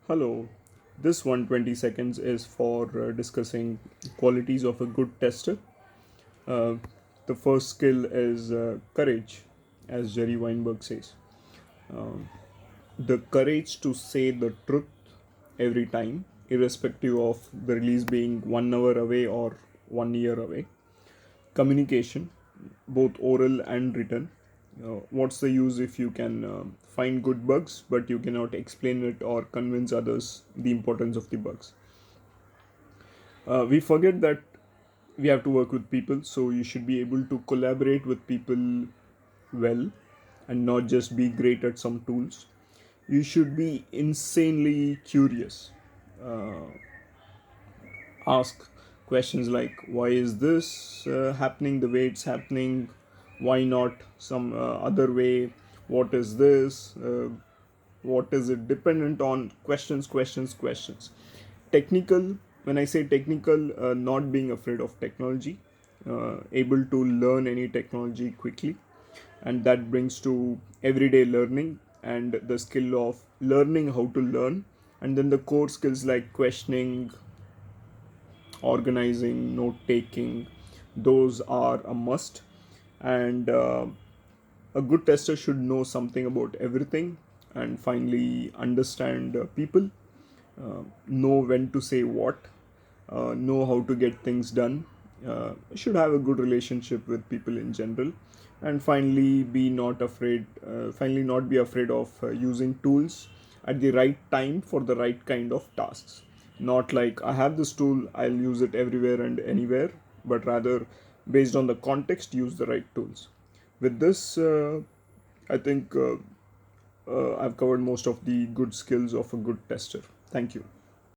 Hello, this 120 seconds is for discussing qualities of a good tester. Uh, the first skill is courage, as Jerry Weinberg says. The courage to say the truth every time, irrespective of the release being 1 hour away or 1 year away. Communication, both oral and written. What's the use if you can find good bugs but you cannot explain it or convince others the importance of the bugs? We forget that we have to work with people, so you should be able to collaborate with people well and not just be great at some tools. You should be insanely curious. uh, Ask questions like, why is this happening the way it's happening? Why not some other way? What is this? What is it dependent on? Questions. Technical, when I say technical, not being afraid of technology, able to learn any technology quickly, and that brings to everyday learning and the skill of learning how to learn. And then the core skills like questioning, organizing, note taking, those are a must. And a good tester should know something about everything, and finally understand people, know when to say what, know how to get things done, should have a good relationship with people in general, and finally not be afraid of using tools at the right time for the right kind of tasks. Not like, I have this tool, I'll use it everywhere and anywhere, but rather based on the context, use the right tools. With this, I think I've covered most of the good skills of a good tester. Thank you.